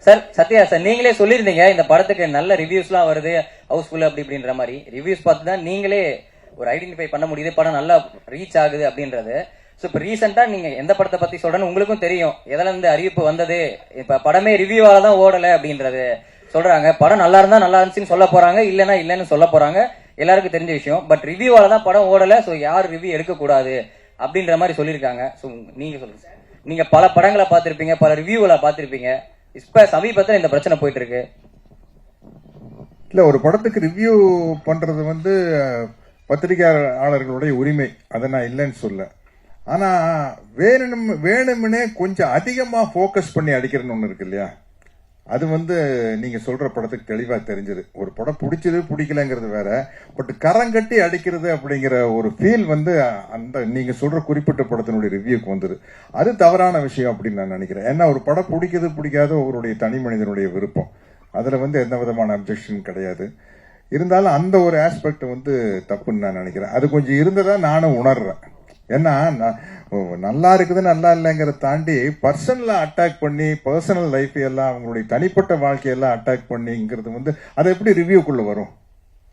Sir Sathya sir, நீங்களே சொல்லியிருந்தீங்க இந்த படத்துக்கு நல்ல ரிவ்யூஸ்லாம் வருது, ஹவுஸ்ஃபுல் அப்படி அப்படின்ற மாதிரி. ரிவ்யூஸ் பார்த்து தான் நீங்களே ஒரு ஐடென்டிஃபை பண்ண முடியுது படம் நல்லா ரீச் ஆகுது அப்படின்றது. ஸோ இப்போ ரீசெண்டா நீங்க எந்த படத்தை பத்தி சொல்றேன்னு உங்களுக்கும் தெரியும், எதுல இருந்து அறிவிப்பு வந்தது. இப்ப படமே ரிவ்யூவால தான் ஓடல அப்படின்றது சொல்றாங்க. படம் நல்லா இருந்தா நல்லா இருந்துச்சுன்னு சொல்ல போறாங்க, இல்லைன்னா இல்லைன்னு சொல்ல போறாங்க, எல்லாருக்கும் தெரிஞ்ச விஷயம். பட் ரிவ்யூவால தான் படம் ஓடல, ஸோ யார் ரிவ்யூ எடுக்க கூடாது அப்படின்ற மாதிரி சொல்லியிருக்காங்க. ஸோ நீங்க சொல்லுங்க, நீங்க பல படங்களை பார்த்திருப்பீங்க, பல ரிவ்யூகளை பார்த்திருப்பீங்க. இப்ப சமீபத்தில் இந்த பிரச்சனை போயிட்டு இருக்கு. இல்ல, ஒரு படத்துக்கு ரிவ்யூ பண்றது வந்து பத்திரிகையாளர்களுடைய உரிமை, அதை நான் இல்லைன்னு சொல்ல. ஆனா வேணும்னே கொஞ்சம் அதிகமா போக்கஸ் பண்ணி அடிக்கிறன்னு ஒண்ணு இருக்கு இல்லையா, அது வந்து நீங்க சொல்ற படத்துக்கு தெளிவா தெரிஞ்சது. ஒரு படம் பிடிச்சது பிடிக்கலங்கிறது வேற, பட் கரங்கட்டி அடிக்கிறது அப்படிங்கிற ஒரு ஃபீல் வந்து அந்த நீங்க சொல்ற குறிப்பிட்ட படத்தினுடைய ரிவ்யூக்கு வந்தது. அது தவறான விஷயம் அப்படின்னு நான் நினைக்கிறேன். ஏன்னா ஒரு படம் பிடிக்குது பிடிக்காத ஒருவருடைய தனி மனிதனுடைய விருப்பம், அதுல வந்து எந்த விதமான அப்ஜெக்ஷன் கிடையாது. இருந்தாலும் அந்த ஒரு ஆஸ்பெக்ட் வந்து தப்புன்னு நான் நினைக்கிறேன். அது கொஞ்சம் இருந்ததா நானும் உணர்றேன். ஏன்னா நல்லா இருக்குது நல்லா இல்லைங்கிற தாண்டி பர்சனலா அட்டாக் பண்ணி பர்சனல் லைஃப் எல்லாம் அவங்களுடைய தனிப்பட்ட வாழ்க்கையெல்லாம் அட்டாக் பண்ணிங்கிறது வந்து அது எப்படி ரிவ்யூக்குள்ள வரும்?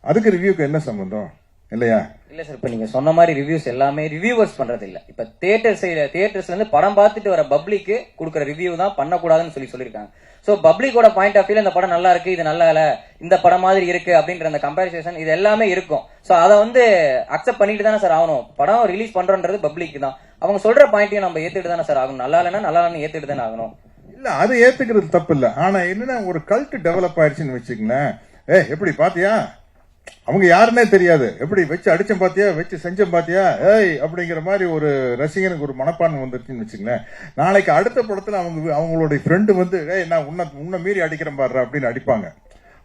அதுக்கு ரிவ்யூக்கு என்ன சம்பந்தம் இல்லையா? இல்ல சார், இப்ப நீங்க சொன்ன மாதிரி ரிவ்யூஸ் எல்லாமே ரிவ்யூவர்ஸ் பண்றது இல்ல. இப்ப தியேட்டர்ஸ்ல இருந்து படம் பார்த்துட்டு வர பப்ளிக்கு கொடுக்குற ரிவ்யூ தான் பண்ணக்கூடாதுன்னு சொல்லியிருக்காங்க. சோ பப்ளிக்கோட பாயிண்ட் ஆஃப் வியூல இந்த படம் நல்லா இருக்கு, இது நல்லா இல்ல, இந்த படம் மாதிரி இருக்கு அப்படின்ற அந்த கம்பேரிசேஷன் இது எல்லாமே இருக்கும். சோ அதை வந்து அக்செப்ட் பண்ணிட்டு தானே சார் ஆகணும். படம் ரிலீஸ் பண்றோன்றது பப்ளிக் தான், அவங்க சொல்ற பாயிண்ட்டையும் நம்ம ஏத்துட்டு தானே சார் ஆகணும். நல்லா இல்லைன்னா நல்லா இல்லைன்னு ஏத்துட்டு தானே ஆகணும். இல்ல, அது ஏத்துக்கிறது தப்பு இல்ல. ஆனா என்னன்னா ஒரு கல்ட் டெவலப் ஆயிடுச்சுன்னு வச்சுக்கங்களேன். எப்படி பாத்தியா, அவங்க யாருன்னே தெரியாது, எப்படி வச்சு அடிச்சம் பாத்தியா, வச்சு செஞ்சம் பாத்தியா, அப்படிங்கிற மாதிரி ஒரு ரசிகனுக்கு ஒரு மனப்பான்மை வந்துருச்சுன்னு வச்சுங்களேன். நாளைக்கு அடுத்த படத்துல அவங்களுடைய ஃப்ரெண்டு வந்து நான் உன்ன மீறி அடிக்கிறேன் பாரு அப்படின்னு அடிப்பாங்க.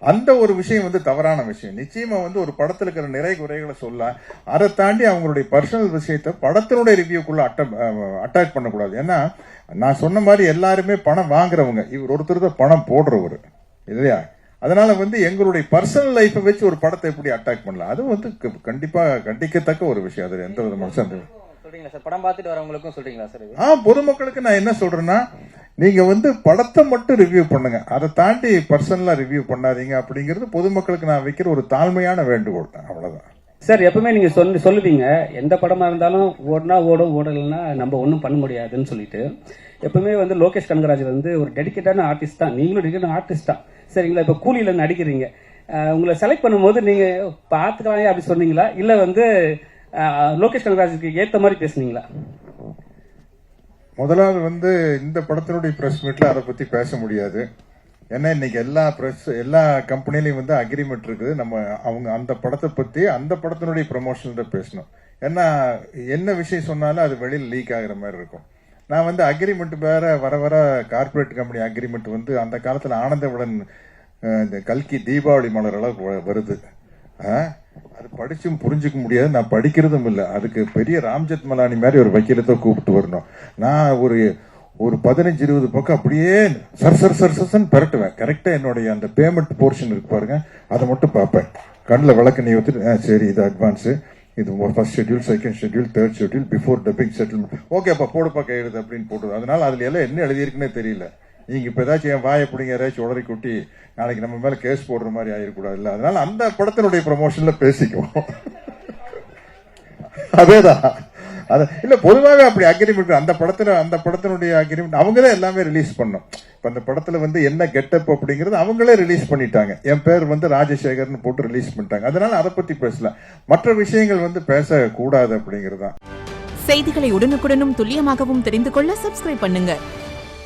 அந்த ஒரு விஷயம் வந்து தவறான விஷயம். நிச்சயமா வந்து ஒரு படத்துல இருக்கிற நிறை குறைகளை சொல்ல, அதை தாண்டி அவங்களுடைய பர்சனல் விஷயத்தை படத்தினுடைய ரிவ்யூக்குள்ள அட்டாக் பண்ணக்கூடாது. ஏன்னா நான் சொன்ன மாதிரி எல்லாருமே பணம் வாங்குறவங்க, இவர் ஒருத்தர் தான் பணம் போடுறவர் இல்லையா. அதனால வந்து எங்களுடைய பர்சனல் லைஃபை வச்சு ஒரு படத்தை எப்படி அட்டாக் பண்ணலாம், அது வந்து கண்டிப்பா கண்டிக்கத்தக்க ஒரு விஷயம். அது எந்த விதமான சந்தேகம் சொல்றீங்களா சார்? படம் பார்த்துட்டு வரவங்களுக்கும் சொல்றீங்களா சார்? பொதுமக்களுக்கு நான் என்ன சொல்றேன்னா, நீங்க வந்து படத்தை மட்டும் ரிவ்யூ பண்ணுங்க, அதை தாண்டி பர்சனலா ரிவ்யூ பண்ணாதீங்க அப்படிங்கிறது பொதுமக்களுக்கு நான் வைக்கிற ஒரு தாழ்மையான வேண்டுகோள் தான். அவ்வளவுதான் சார். எப்பவுமே நீங்க சொல்லுவீங்க எந்த படமா இருந்தாலும் ஓடுனா ஓடும், ஓடலைன்னா நம்ம ஒன்றும் பண்ண முடியாதுன்னு சொல்லிட்டு. எப்பவுமே வந்து லோகேஷ் கனகராஜ் வந்து ஒரு டெடிக்கேட்டான ஆர்டிஸ்ட் தான், நீங்களும் டெடிக்கேட்டான ஆர்டிஸ்ட் தான் சரிங்களா. இப்ப கூலியில நடிக்கிறீங்க, உங்களை செலக்ட் பண்ணும்போது நீங்க பாத்துக்கலாம் அப்படி சொன்னீங்களா, இல்ல வந்து லோகேஷ் கனகராஜுக்கு ஏத்த மாதிரி பேசுனீங்களா? முதலாவது வந்து இந்த படத்தினுடைய பிரஸ் மீட்ல அதை பத்தி பேச முடியாது. ஏன்னா இன்னைக்கு எல்லா கம்பெனிலையும் வந்து அக்ரிமெண்ட் இருக்குது. நம்ம அவங்க அந்த படத்தை பத்தி அந்த படத்தினுடைய ப்ரமோஷன் தான் பேசணும். ஏன்னா என்ன விஷயம் சொன்னாலும் அது வெளியில் லீக் ஆகிற மாதிரி இருக்கும். நான் வந்து அக்ரிமெண்ட் வேற வர கார்பரேட் கம்பெனி அக்ரிமெண்ட் வந்து அந்த காலத்துல ஆனந்தவுடன் இந்த கல்கி தீபாவளி மலர் அளவுக்கு வருது. அது படிச்சும் புரிஞ்சுக்க முடியாது, நான் படிக்கிறதும் இல்லை. அதுக்கு பெரிய ராம்ஜெத் மலானி மாதிரி ஒரு வக்கீலத்தை கூப்பிட்டு வரணும். நான் ஒரு 15-20 பக்கம் அப்படியே சர் பெரட்டுவேன். கரெக்டா என்னுடைய அந்த பேமெண்ட் போர்ஷன் இருக்கு பாருங்க, அதை மட்டும் பார்ப்பேன். கண்ணில் விளக்கு நீ ஊத்துட்டு சரி இது அட்வான்ஸ், இது first schedule, second schedule, third schedule, before dubbing settlement, okay அப்ப போடுப்பா கையெழுது அப்படின்னு போடுறது. அதனால அதுல எல்லாம் என்ன எழுதியிருக்குன்னே தெரியல. நீங்க இப்ப ஏதாச்சும் என் வாயை பிடிங்க ஏதாச்சும் உடறி குட்டி நாளைக்கு நம்ம மேல கேஸ் போடுற மாதிரி ஆயிடக்கூடாது இல்ல. அதனால அந்த படத்தினுடைய ப்ரமோஷன்ல பேசிக்குவோம். அதேதான் இல்ல, பொதுவாக அப்படி அக்ரிமெண்ட் அந்த படத்தினுடைய அக்ரிமெண்ட் அவங்கதான் எல்லாமே ரிலீஸ் பண்ணோம். இப்ப அந்த படத்துல வந்து என்ன கெட்டப் அப்படிங்கறது அவங்களே ரிலீஸ் பண்ணிட்டாங்க. என் பேர் வந்து ராஜசேகர்னு போட்டு ரிலீஸ் பண்ணிட்டாங்க. அதனால அதை பத்தி பேசல, மற்ற விஷயங்கள் வந்து பேசக்கூடாது அப்படிங்கறதுதான். செய்திகளை உடனுக்குடனும் துல்லியமாகவும் தெரிந்து கொள்ள சப்ஸ்கிரைப் பண்ணுங்க.